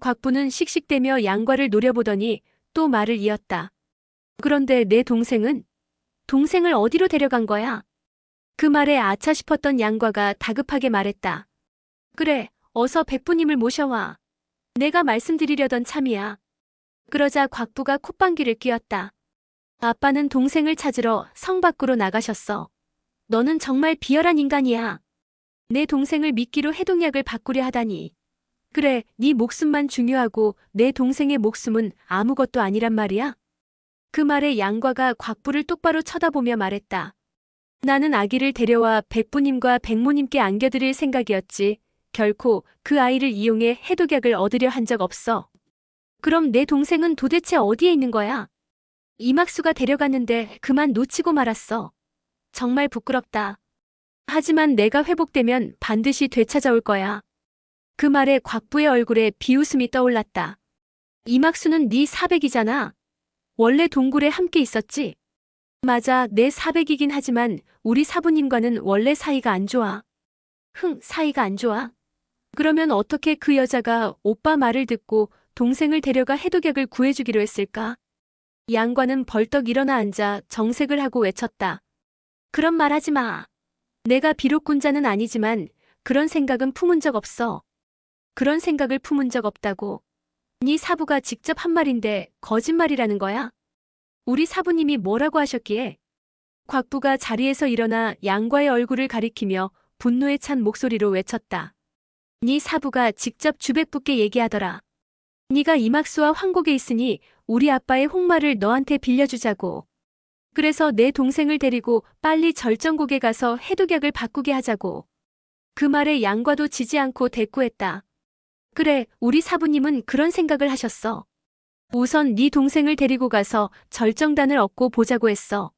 곽부는 씩씩대며 양과를 노려보더니 또 말을 이었다. 그런데 내 동생을 어디로 데려간 거야? 그 말에 아차 싶었던 양과가 다급하게 말했다. 그래, 어서 백부님을 모셔와. 내가 말씀드리려던 참이야. 그러자 곽부가 콧방귀를 뀌었다. 아빠는 동생을 찾으러 성 밖으로 나가셨어. 너는 정말 비열한 인간이야. 내 동생을 미끼로 해독약을 바꾸려 하다니. 그래, 네 목숨만 중요하고 내 동생의 목숨은 아무것도 아니란 말이야? 그 말에 양과가 곽부를 똑바로 쳐다보며 말했다. 나는 아기를 데려와 백부님과 백모님께 안겨드릴 생각이었지. 결코 그 아이를 이용해 해독약을 얻으려 한 적 없어. 그럼 내 동생은 도대체 어디에 있는 거야? 이막수가 데려갔는데 그만 놓치고 말았어. 정말 부끄럽다. 하지만 내가 회복되면 반드시 되찾아올 거야. 그 말에 곽부의 얼굴에 비웃음이 떠올랐다. 이막수는 네 사백이잖아. 원래 동굴에 함께 있었지? 맞아, 내 사백이긴 하지만 우리 사부님과는 원래 사이가 안 좋아. 사이가 안 좋아? 그러면 어떻게 그 여자가 오빠 말을 듣고 동생을 데려가 해독약을 구해주기로 했을까? 양과는 벌떡 일어나 앉아 정색을 하고 외쳤다. 그런 말 하지 마. 내가 비록 군자는 아니지만 그런 생각은 품은 적 없어. 그런 생각을 품은 적 없다고. 네 사부가 직접 한 말인데 거짓말이라는 거야? 우리 사부님이 뭐라고 하셨기에? 곽부가 자리에서 일어나 양과의 얼굴을 가리키며 분노에 찬 목소리로 외쳤다. 네 사부가 직접 주백부께 얘기하더라. 네가 이막수와 황곡에 있으니 우리 아빠의 홍마를 너한테 빌려주자고. 그래서 내 동생을 데리고 빨리 절정곡에 가서 해독약을 바꾸게 하자고. 그 말에 양과도 지지 않고 대꾸했다. 그래, 우리 사부님은 그런 생각을 하셨어. 우선 네 동생을 데리고 가서 절정단을 얻고 보자고 했어.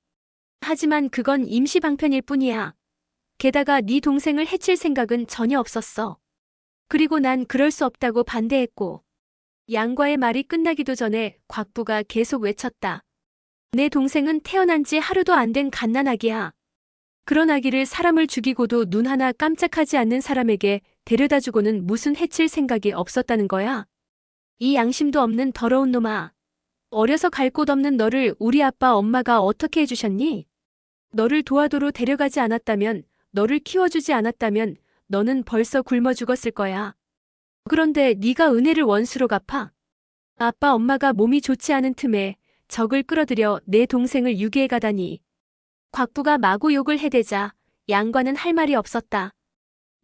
하지만 그건 임시방편일 뿐이야. 게다가 네 동생을 해칠 생각은 전혀 없었어. 그리고 난 그럴 수 없다고 반대했고. 양과의 말이 끝나기도 전에 곽부가 계속 외쳤다. 내 동생은 태어난 지 하루도 안 된 갓난아기야. 그런 아기를 사람을 죽이고도 눈 하나 깜짝하지 않는 사람에게 데려다주고는 무슨 해칠 생각이 없었다는 거야? 이 양심도 없는 더러운 놈아. 어려서 갈 곳 없는 너를 우리 아빠 엄마가 어떻게 해주셨니? 너를 도화도로 데려가지 않았다면, 너를 키워주지 않았다면 너는 벌써 굶어 죽었을 거야. 그런데 네가 은혜를 원수로 갚아? 아빠 엄마가 몸이 좋지 않은 틈에 적을 끌어들여 내 동생을 유기해 가다니. 곽부가 마구 욕을 해대자 양과는 할 말이 없었다.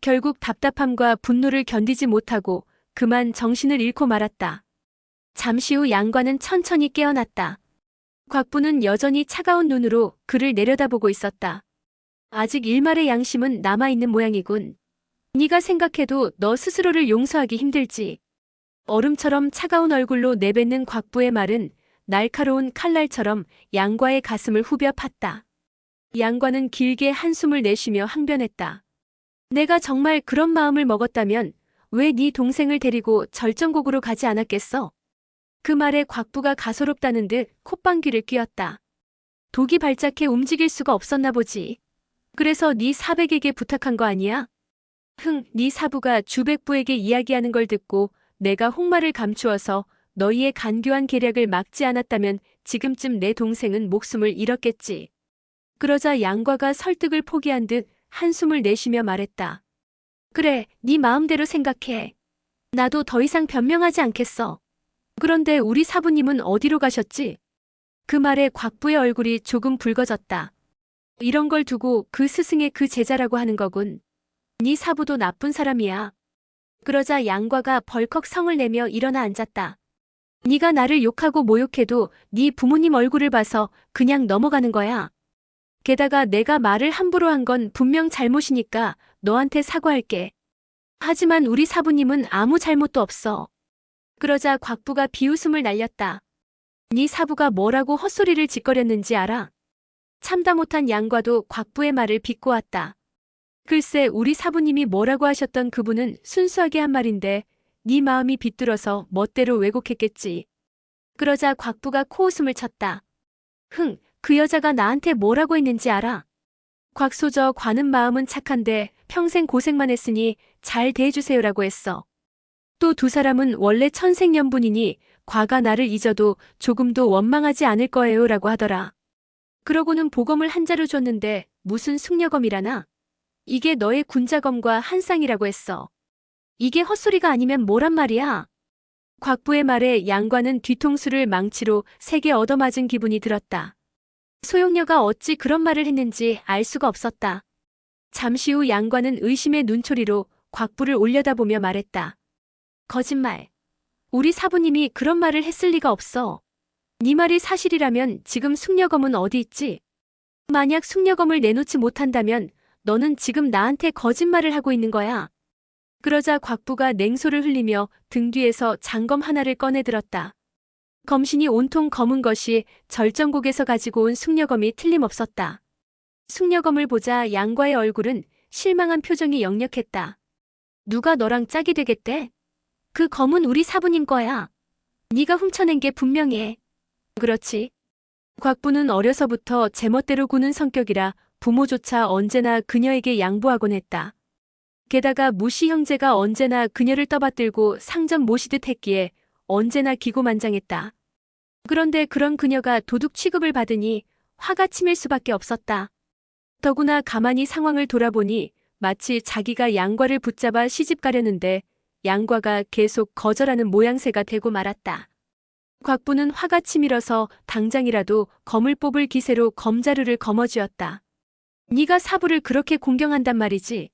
결국 답답함과 분노를 견디지 못하고 그만 정신을 잃고 말았다. 잠시 후 양과는 천천히 깨어났다. 곽부는 여전히 차가운 눈으로 그를 내려다보고 있었다. 아직 일말의 양심은 남아있는 모양이군. 네가 생각해도 너 스스로를 용서하기 힘들지. 얼음처럼 차가운 얼굴로 내뱉는 곽부의 말은 날카로운 칼날처럼 양과의 가슴을 후벼 팠다. 양과는 길게 한숨을 내쉬며 항변했다. 내가 정말 그런 마음을 먹었다면 왜 네 동생을 데리고 절정곡으로 가지 않았겠어? 그 말에 곽부가 가소롭다는 듯 콧방귀를 뀌었다. 독이 발작해 움직일 수가 없었나 보지. 그래서 네 사백에게 부탁한 거 아니야? 네 사부가 주백부에게 이야기하는 걸 듣고 내가 홍마를 감추어서 너희의 간교한 계략을 막지 않았다면 지금쯤 내 동생은 목숨을 잃었겠지. 그러자 양과가 설득을 포기한 듯 한숨을 내쉬며 말했다. 그래, 네 마음대로 생각해. 나도 더 이상 변명하지 않겠어. 그런데 우리 사부님은 어디로 가셨지? 그 말에 곽부의 얼굴이 조금 붉어졌다. 이런 걸 두고 그 스승의 그 제자라고 하는 거군. 네 사부도 나쁜 사람이야. 그러자 양과가 벌컥 성을 내며 일어나 앉았다. 네가 나를 욕하고 모욕해도 네 부모님 얼굴을 봐서 그냥 넘어가는 거야. 게다가 내가 말을 함부로 한 건 분명 잘못이니까 너한테 사과할게. 하지만 우리 사부님은 아무 잘못도 없어. 그러자 곽부가 비웃음을 날렸다. 네 사부가 뭐라고 헛소리를 짓거렸는지 알아? 참다 못한 양과도 곽부의 말을 비꼬았다. 글쎄, 우리 사부님이 뭐라고 하셨던 그분은 순수하게 한 말인데 네 마음이 비뚤어서 멋대로 왜곡했겠지. 그러자 곽부가 코웃음을 쳤다. 그 여자가 나한테 뭐라고 했는지 알아? 곽소저 관은 마음은 착한데 평생 고생만 했으니 잘 대해주세요라고 했어. 또 두 사람은 원래 천생연분이니 과가 나를 잊어도 조금도 원망하지 않을 거예요 라고 하더라. 그러고는 보검을 한 자루 줬는데 무슨 숙녀검이라나? 이게 너의 군자검과 한 쌍이라고 했어. 이게 헛소리가 아니면 뭐란 말이야? 곽부의 말에 양과는 뒤통수를 망치로 3개 얻어맞은 기분이 들었다. 소용녀가 어찌 그런 말을 했는지 알 수가 없었다. 잠시 후 양과는 의심의 눈초리로 곽부를 올려다보며 말했다. 거짓말. 우리 사부님이 그런 말을 했을 리가 없어. 네 말이 사실이라면 지금 숙녀검은 어디 있지? 만약 숙녀검을 내놓지 못한다면 너는 지금 나한테 거짓말을 하고 있는 거야. 그러자 곽부가 냉소를 흘리며 등 뒤에서 장검 하나를 꺼내 들었다. 검신이 온통 검은 것이 절정곡에서 가지고 온 숙녀검이 틀림없었다. 숙녀검을 보자 양과의 얼굴은 실망한 표정이 역력했다. 누가 너랑 짝이 되겠대? 그 검은 우리 사부님 거야. 네가 훔쳐낸 게 분명해. 그렇지. 곽부는 어려서부터 제멋대로 구는 성격이라 부모조차 언제나 그녀에게 양보하곤 했다. 게다가 무시 형제가 언제나 그녀를 떠받들고 상점 모시듯 했기에 언제나 기고만장했다. 그런데 그런 그녀가 도둑 취급을 받으니 화가 치밀 수밖에 없었다. 더구나 가만히 상황을 돌아보니 마치 자기가 양과를 붙잡아 시집 가려는데 양과가 계속 거절하는 모양새가 되고 말았다. 곽부는 화가 치밀어서 당장이라도 검을 뽑을 기세로 검자루를 거머쥐었다. 네가 사부를 그렇게 공경한단 말이지.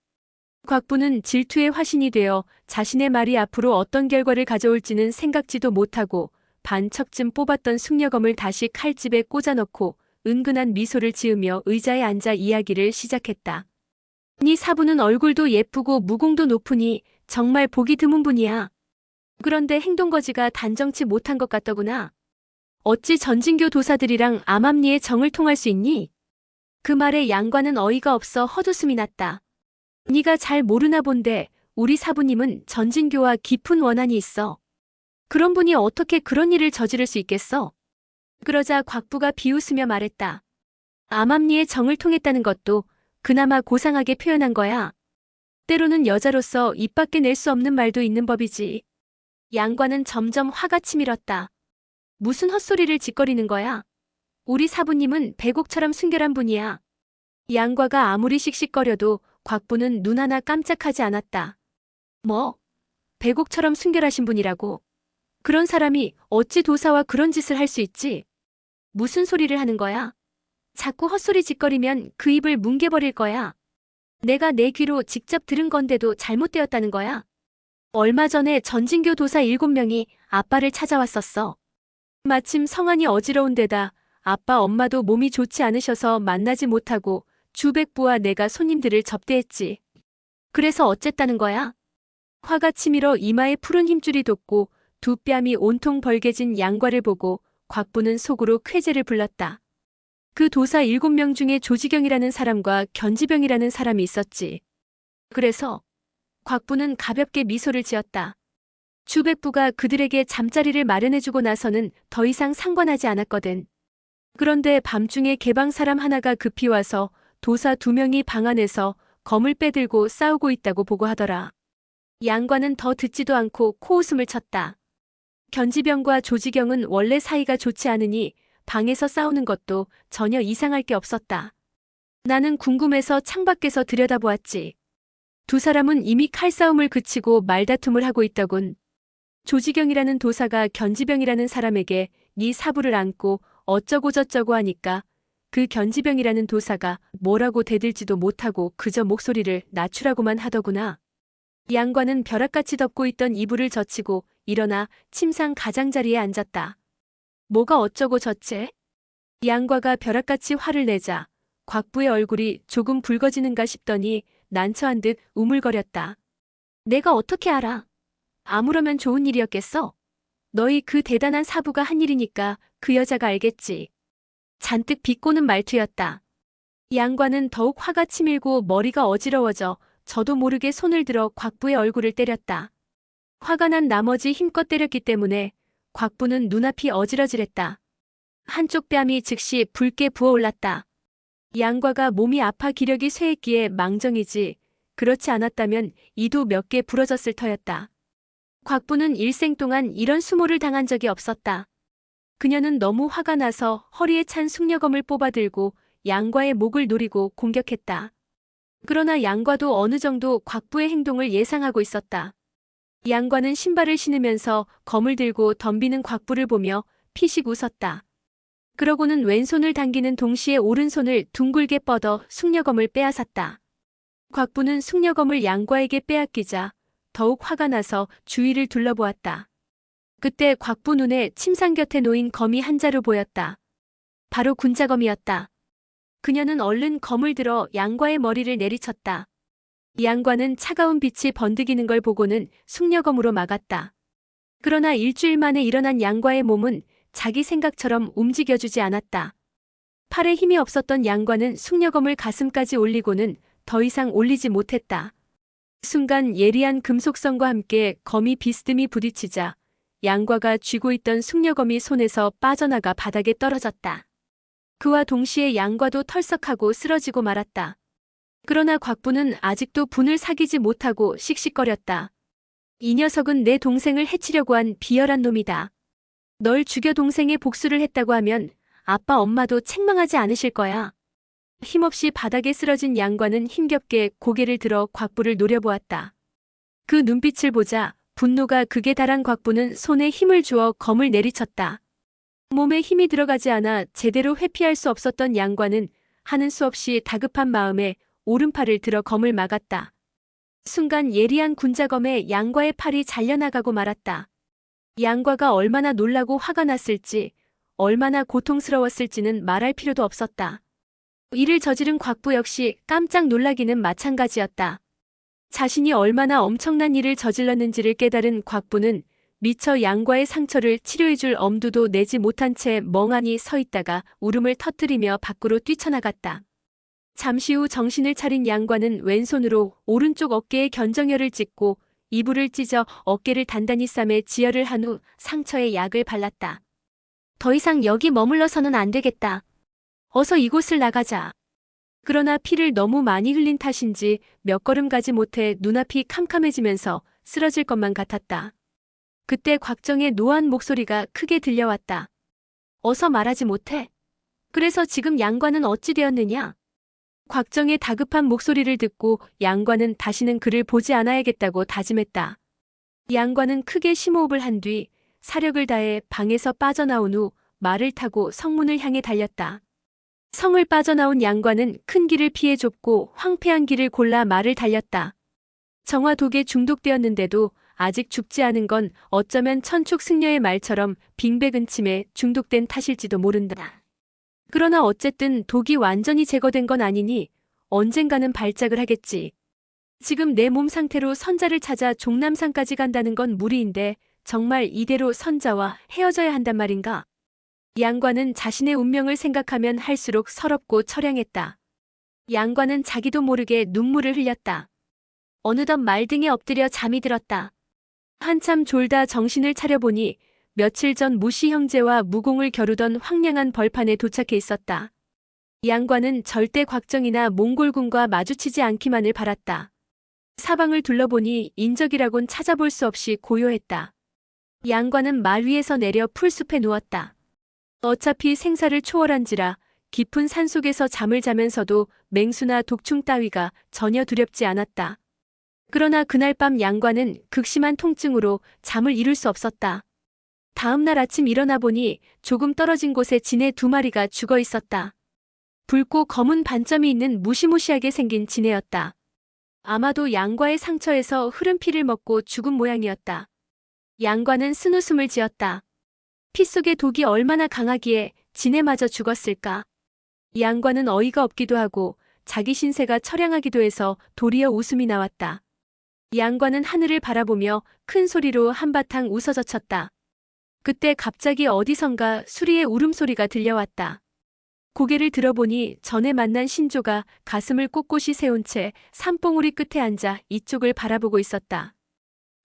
곽부는 질투의 화신이 되어 자신의 말이 앞으로 어떤 결과를 가져올지는 생각지도 못하고 반척쯤 뽑았던 숙녀검을 다시 칼집에 꽂아넣고 은근한 미소를 지으며 의자에 앉아 이야기를 시작했다. 네 사부는 얼굴도 예쁘고 무공도 높으니 정말 보기 드문 분이야. 그런데 행동거지가 단정치 못한 것 같더구나. 어찌 전진교 도사들이랑 암암리에 정을 통할 수 있니? 그 말에 양과는 어이가 없어 헛웃음이 났다. 네가 잘 모르나 본데 우리 사부님은 전진교와 깊은 원한이 있어. 그런 분이 어떻게 그런 일을 저지를 수 있겠어? 그러자 곽부가 비웃으며 말했다. 암암리에 정을 통했다는 것도 그나마 고상하게 표현한 거야. 때로는 여자로서 입 밖에 낼 수 없는 말도 있는 법이지. 양과는 점점 화가 치밀었다. 무슨 헛소리를 짓거리는 거야? 우리 사부님은 백옥처럼 순결한 분이야. 양과가 아무리 씩씩거려도 곽부는 눈 하나 깜짝하지 않았다. 뭐? 백옥처럼 순결하신 분이라고? 그런 사람이 어찌 도사와 그런 짓을 할 수 있지? 무슨 소리를 하는 거야? 자꾸 헛소리 짓거리면 그 입을 뭉개버릴 거야. 내가 내 귀로 직접 들은 건데도 잘못되었다는 거야. 얼마 전에 전진교 도사 7명이 아빠를 찾아왔었어. 마침 성안이 어지러운 데다 아빠 엄마도 몸이 좋지 않으셔서 만나지 못하고 주백부와 내가 손님들을 접대했지. 그래서 어쨌다는 거야? 화가 치밀어 이마에 푸른 힘줄이 돋고 두 뺨이 온통 벌개진 양과를 보고 곽부는 속으로 쾌재를 불렀다. 그 도사 7명 중에 조지경이라는 사람과 견지병이라는 사람이 있었지. 그래서 곽부는 가볍게 미소를 지었다. 주백부가 그들에게 잠자리를 마련해주고 나서는 더 이상 상관하지 않았거든. 그런데 밤중에 개방 사람 하나가 급히 와서 도사 2명이 방 안에서 검을 빼들고 싸우고 있다고 보고하더라. 양과는 더 듣지도 않고 코웃음을 쳤다. 견지병과 조지경은 원래 사이가 좋지 않으니 방에서 싸우는 것도 전혀 이상할 게 없었다. 나는 궁금해서 창밖에서 들여다보았지. 두 사람은 이미 칼싸움을 그치고 말다툼을 하고 있더군. 조지경이라는 도사가 견지병이라는 사람에게 네 사부를 안고 어쩌고 저쩌고 하니까 그 견지병이라는 도사가 뭐라고 대들지도 못하고 그저 목소리를 낮추라고만 하더구나. 양과는 벼락같이 덮고 있던 이불을 젖히고 일어나 침상 가장자리에 앉았다. 뭐가 어쩌고 저째? 양과가 벼락같이 화를 내자 곽부의 얼굴이 조금 붉어지는가 싶더니 난처한 듯 우물거렸다. 내가 어떻게 알아? 아무러면 좋은 일이었겠어? 너희 그 대단한 사부가 한 일이니까 그 여자가 알겠지. 잔뜩 비꼬는 말투였다. 양과는 더욱 화가 치밀고 머리가 어지러워져 저도 모르게 손을 들어 곽부의 얼굴을 때렸다. 화가 난 나머지 힘껏 때렸기 때문에 곽부는 눈앞이 어지러질했다. 한쪽 뺨이 즉시 붉게 부어올랐다. 양과가 몸이 아파 기력이 쇠했기에 망정이지 그렇지 않았다면 이도 몇 개 부러졌을 터였다. 곽부는 일생 동안 이런 수모를 당한 적이 없었다. 그녀는 너무 화가 나서 허리에 찬 숙녀검을 뽑아들고 양과의 목을 노리고 공격했다. 그러나 양과도 어느 정도 곽부의 행동을 예상하고 있었다. 양과는 신발을 신으면서 검을 들고 덤비는 곽부를 보며 피식 웃었다. 그러고는 왼손을 당기는 동시에 오른손을 둥글게 뻗어 숙녀검을 빼앗았다. 곽부는 숙녀검을 양과에게 빼앗기자 더욱 화가 나서 주위를 둘러보았다. 그때 곽부 눈에 침상 곁에 놓인 검이 한 자루 보였다. 바로 군자검이었다. 그녀는 얼른 검을 들어 양과의 머리를 내리쳤다. 양과는 차가운 빛이 번득이는 걸 보고는 숙녀검으로 막았다. 그러나 일주일 만에 일어난 양과의 몸은 자기 생각처럼 움직여주지 않았다. 팔에 힘이 없었던 양과는 숙녀검을 가슴까지 올리고는 더 이상 올리지 못했다. 순간 예리한 금속성과 함께 검이 비스듬히 부딪히자 양과가 쥐고 있던 숙녀검이 손에서 빠져나가 바닥에 떨어졌다. 그와 동시에 양과도 털썩하고 쓰러지고 말았다. 그러나 곽부는 아직도 분을 사귀지 못하고 씩씩거렸다. 이 녀석은 내 동생을 해치려고 한 비열한 놈이다. 널 죽여 동생의 복수를 했다고 하면 아빠 엄마도 책망하지 않으실 거야. 힘없이 바닥에 쓰러진 양과는 힘겹게 고개를 들어 곽부를 노려보았다. 그 눈빛을 보자 분노가 극에 달한 곽부는 손에 힘을 주어 검을 내리쳤다. 몸에 힘이 들어가지 않아 제대로 회피할 수 없었던 양과는 하는 수 없이 다급한 마음에 오른팔을 들어 검을 막았다. 순간 예리한 군자검에 양과의 팔이 잘려나가고 말았다. 양과가 얼마나 놀라고 화가 났을지, 얼마나 고통스러웠을지는 말할 필요도 없었다. 이를 저지른 곽부 역시 깜짝 놀라기는 마찬가지였다. 자신이 얼마나 엄청난 일을 저질렀는지를 깨달은 곽부는 미처 양과의 상처를 치료해줄 엄두도 내지 못한 채 멍하니 서 있다가 울음을 터뜨리며 밖으로 뛰쳐나갔다. 잠시 후 정신을 차린 양과는 왼손으로 오른쪽 어깨에 견정혈을 찍고 이불을 찢어 어깨를 단단히 싸매 지혈을 한 후 상처에 약을 발랐다. 더 이상 여기 머물러서는 안 되겠다. 어서 이곳을 나가자. 그러나 피를 너무 많이 흘린 탓인지 몇 걸음 가지 못해 눈앞이 캄캄해지면서 쓰러질 것만 같았다. 그때 곽정의 노한 목소리가 크게 들려왔다. 어서 말하지 못해. 그래서 지금 양과는 어찌 되었느냐? 곽정의 다급한 목소리를 듣고 양과는 다시는 그를 보지 않아야겠다고 다짐했다. 양과는 크게 심호흡을 한 뒤 사력을 다해 방에서 빠져나온 후 말을 타고 성문을 향해 달렸다. 성을 빠져나온 양과는 큰 길을 피해 좁고 황폐한 길을 골라 말을 달렸다. 정화독에 중독되었는데도 아직 죽지 않은 건 어쩌면 천축승려의 말처럼 빙백은침에 중독된 탓일지도 모른다. 그러나 어쨌든 독이 완전히 제거된 건 아니니 언젠가는 발작을 하겠지. 지금 내 몸 상태로 선자를 찾아 종남산까지 간다는 건 무리인데 정말 이대로 선자와 헤어져야 한단 말인가? 양과는 자신의 운명을 생각하면 할수록 서럽고 처량했다. 양과는 자기도 모르게 눈물을 흘렸다. 어느덧 말등에 엎드려 잠이 들었다. 한참 졸다 정신을 차려보니 며칠 전 무시 형제와 무공을 겨루던 황량한 벌판에 도착해 있었다. 양과는 절대 곽정이나 몽골군과 마주치지 않기만을 바랐다. 사방을 둘러보니 인적이라곤 찾아볼 수 없이 고요했다. 양과는 말 위에서 내려 풀숲에 누웠다. 어차피 생사를 초월한지라 깊은 산속에서 잠을 자면서도 맹수나 독충 따위가 전혀 두렵지 않았다. 그러나 그날 밤 양과는 극심한 통증으로 잠을 이룰 수 없었다. 다음 날 아침 일어나 보니 조금 떨어진 곳에 진해 2마리가 죽어 있었다. 붉고 검은 반점이 있는 무시무시하게 생긴 진해였다. 아마도 양과의 상처에서 흐른 피를 먹고 죽은 모양이었다. 양과는 쓴웃음을 지었다. 피 속의 독이 얼마나 강하기에 진해마저 죽었을까. 양과는 어이가 없기도 하고 자기 신세가 처량하기도 해서 도리어 웃음이 나왔다. 양과는 하늘을 바라보며 큰 소리로 한바탕 웃어젖혔다. 그때 갑자기 어디선가 수리의 울음소리가 들려왔다. 고개를 들어보니 전에 만난 신조가 가슴을 꼿꼿이 세운 채 산봉우리 끝에 앉아 이쪽을 바라보고 있었다.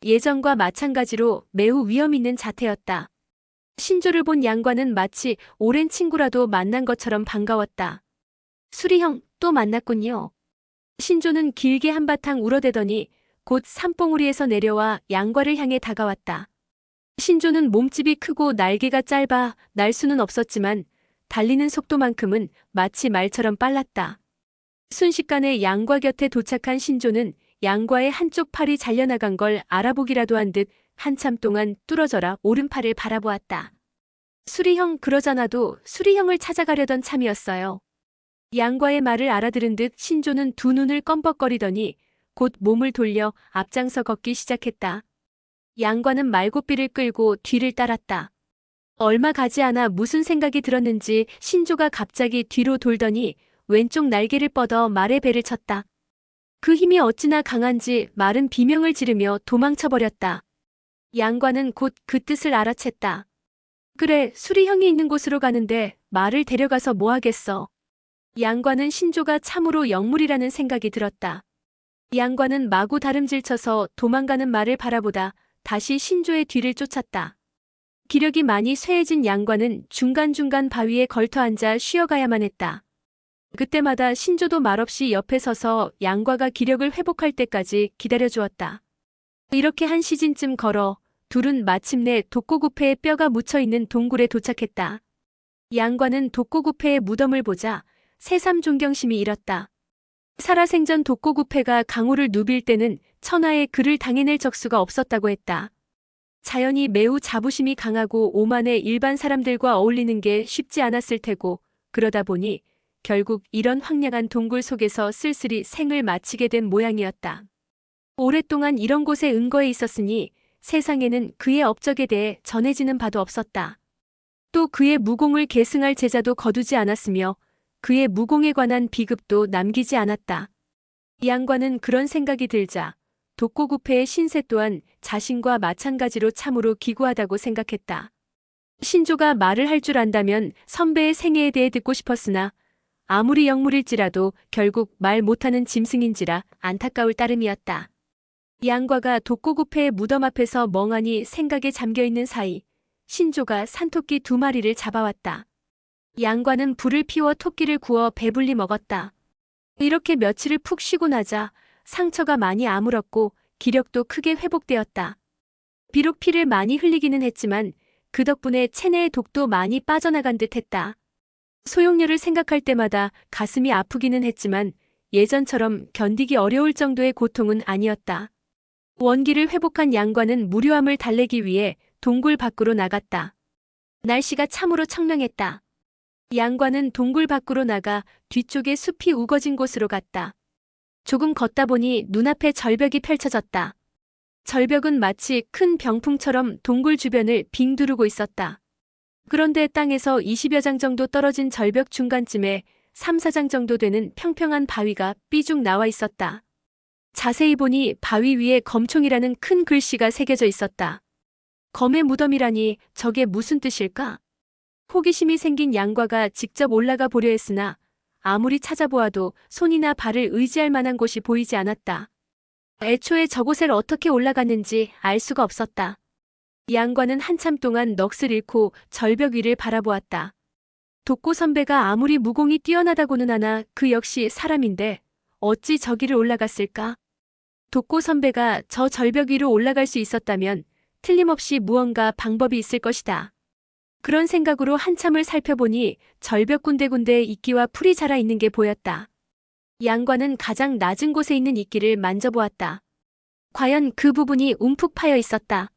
예전과 마찬가지로 매우 위험 있는 자태였다. 신조를 본 양과는 마치 오랜 친구라도 만난 것처럼 반가웠다. 수리 형, 또 만났군요. 신조는 길게 한바탕 울어대더니 곧 산봉우리에서 내려와 양과를 향해 다가왔다. 신조는 몸집이 크고 날개가 짧아 날 수는 없었지만 달리는 속도만큼은 마치 말처럼 빨랐다. 순식간에 양과 곁에 도착한 신조는 양과의 한쪽 팔이 잘려나간 걸 알아보기라도 한 듯 한참 동안 뚫어져라 오른팔을 바라보았다. 수리형 그러잖아도 수리형을 찾아가려던 참이었어요. 양과의 말을 알아들은 듯 신조는 두 눈을 껌뻑거리더니 곧 몸을 돌려 앞장서 걷기 시작했다. 양과는 말고삐를 끌고 뒤를 따랐다. 얼마 가지 않아 무슨 생각이 들었는지 신조가 갑자기 뒤로 돌더니 왼쪽 날개를 뻗어 말의 배를 쳤다. 그 힘이 어찌나 강한지 말은 비명을 지르며 도망쳐버렸다. 양과는 곧 그 뜻을 알아챘다. 그래, 수리형이 있는 곳으로 가는데 말을 데려가서 뭐 하겠어. 양과는 신조가 참으로 영물이라는 생각이 들었다. 양과는 마구 다름질쳐서 도망가는 말을 바라보다 다시 신조의 뒤를 쫓았다. 기력이 많이 쇠해진 양과는 중간중간 바위에 걸터앉아 쉬어가야만 했다. 그때마다 신조도 말없이 옆에 서서 양과가 기력을 회복할 때까지 기다려주었다. 이렇게 한 시즌쯤 걸어 둘은 마침내 독고구패의 뼈가 묻혀있는 동굴에 도착했다. 양과는 독고구패의 무덤을 보자 새삼 존경심이 일었다. 살아생전 독고구패가 강호를 누빌 때는 천하에 그를 당해낼 적수가 없었다고 했다. 자연이 매우 자부심이 강하고 오만해 일반 사람들과 어울리는 게 쉽지 않았을 테고 그러다 보니 결국 이런 황량한 동굴 속에서 쓸쓸히 생을 마치게 된 모양이었다. 오랫동안 이런 곳에 은거해 있었으니 세상에는 그의 업적에 대해 전해지는 바도 없었다. 또 그의 무공을 계승할 제자도 거두지 않았으며 그의 무공에 관한 비급도 남기지 않았다. 양과는 그런 생각이 들자 독고구패의 신세 또한 자신과 마찬가지로 참으로 기구하다고 생각했다. 신조가 말을 할 줄 안다면 선배의 생애에 대해 듣고 싶었으나 아무리 영물일지라도 결국 말 못하는 짐승인지라 안타까울 따름이었다. 양과가 독고구패의 무덤 앞에서 멍하니 생각에 잠겨있는 사이 신조가 산토끼 2마리를 잡아왔다. 양과는 불을 피워 토끼를 구워 배불리 먹었다. 이렇게 며칠을 푹 쉬고 나자 상처가 많이 아물었고 기력도 크게 회복되었다. 비록 피를 많이 흘리기는 했지만 그 덕분에 체내의 독도 많이 빠져나간 듯 했다. 소용료를 생각할 때마다 가슴이 아프기는 했지만 예전처럼 견디기 어려울 정도의 고통은 아니었다. 원기를 회복한 양과는 무료함을 달래기 위해 동굴 밖으로 나갔다. 날씨가 참으로 청량했다. 양과는 동굴 밖으로 나가 뒤쪽에 숲이 우거진 곳으로 갔다. 조금 걷다 보니 눈앞에 절벽이 펼쳐졌다. 절벽은 마치 큰 병풍처럼 동굴 주변을 빙 두르고 있었다. 그런데 땅에서 20여 장 정도 떨어진 절벽 중간쯤에 3, 4장 정도 되는 평평한 바위가 삐죽 나와 있었다. 자세히 보니 바위 위에 검총이라는 큰 글씨가 새겨져 있었다. 검의 무덤이라니 저게 무슨 뜻일까? 호기심이 생긴 양과가 직접 올라가 보려 했으나 아무리 찾아보아도 손이나 발을 의지할 만한 곳이 보이지 않았다. 애초에 저곳을 어떻게 올라갔는지 알 수가 없었다. 양과는 한참 동안 넋을 잃고 절벽 위를 바라보았다. 독고 선배가 아무리 무공이 뛰어나다고는 하나 그 역시 사람인데 어찌 저기를 올라갔을까? 독고 선배가 저 절벽 위로 올라갈 수 있었다면 틀림없이 무언가 방법이 있을 것이다. 그런 생각으로 한참을 살펴보니 절벽 군데군데 이끼와 풀이 자라 있는 게 보였다. 양과는 가장 낮은 곳에 있는 이끼를 만져보았다. 과연 그 부분이 움푹 파여 있었다.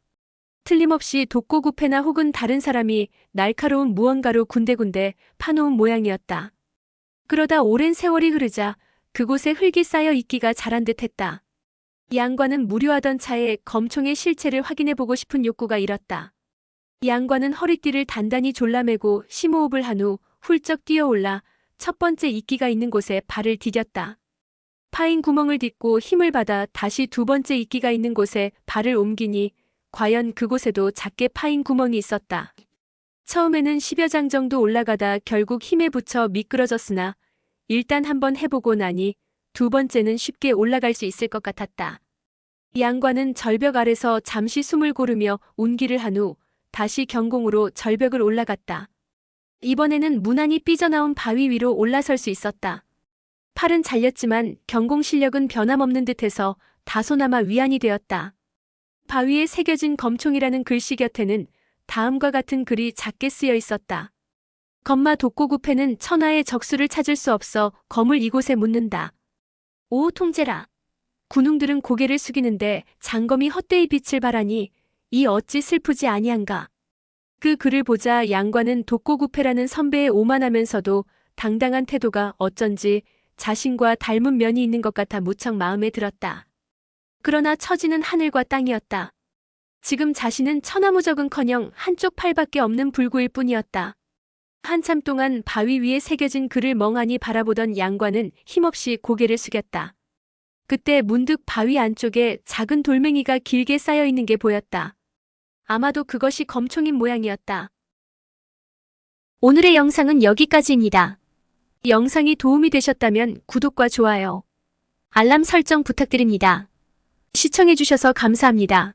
틀림없이 독고구패나 혹은 다른 사람이 날카로운 무언가로 군데군데 파놓은 모양이었다. 그러다 오랜 세월이 흐르자 그곳에 흙이 쌓여 이끼가 자란 듯했다. 양과는 무료하던 차에 검총의 실체를 확인해보고 싶은 욕구가 일었다. 양과는 허리띠를 단단히 졸라매고 심호흡을 한 후 훌쩍 뛰어올라 첫 번째 이끼가 있는 곳에 발을 디뎠다. 파인 구멍을 딛고 힘을 받아 다시 두 번째 이끼가 있는 곳에 발을 옮기니 과연 그곳에도 작게 파인 구멍이 있었다. 처음에는 10여 장 정도 올라가다 결국 힘에 부쳐 미끄러졌으나 일단 한번 해보고 나니 두 번째는 쉽게 올라갈 수 있을 것 같았다. 양과는 절벽 아래서 잠시 숨을 고르며 운기를 한 후 다시 경공으로 절벽을 올라갔다. 이번에는 무난히 삐져나온 바위 위로 올라설 수 있었다. 팔은 잘렸지만 경공 실력은 변함없는 듯해서 다소나마 위안이 되었다. 바위에 새겨진 검총이라는 글씨 곁에는 다음과 같은 글이 작게 쓰여 있었다. 검마 독고구패는 천하의 적수를 찾을 수 없어 검을 이곳에 묻는다. 오 통제라. 군웅들은 고개를 숙이는데 장검이 헛되이 빛을 발하니 이 어찌 슬프지 아니한가. 그 글을 보자 양과는 독고구패라는 선배에 오만하면서도 당당한 태도가 어쩐지 자신과 닮은 면이 있는 것 같아 무척 마음에 들었다. 그러나 처지는 하늘과 땅이었다. 지금 자신은 천하무적은커녕 한쪽 팔밖에 없는 불구일 뿐이었다. 한참 동안 바위 위에 새겨진 글을 멍하니 바라보던 양과는 힘없이 고개를 숙였다. 그때 문득 바위 안쪽에 작은 돌멩이가 길게 쌓여 있는 게 보였다. 아마도 그것이 검총인 모양이었다. 오늘의 영상은 여기까지입니다. 영상이 도움이 되셨다면 구독과 좋아요, 알람 설정 부탁드립니다. 시청해주셔서 감사합니다.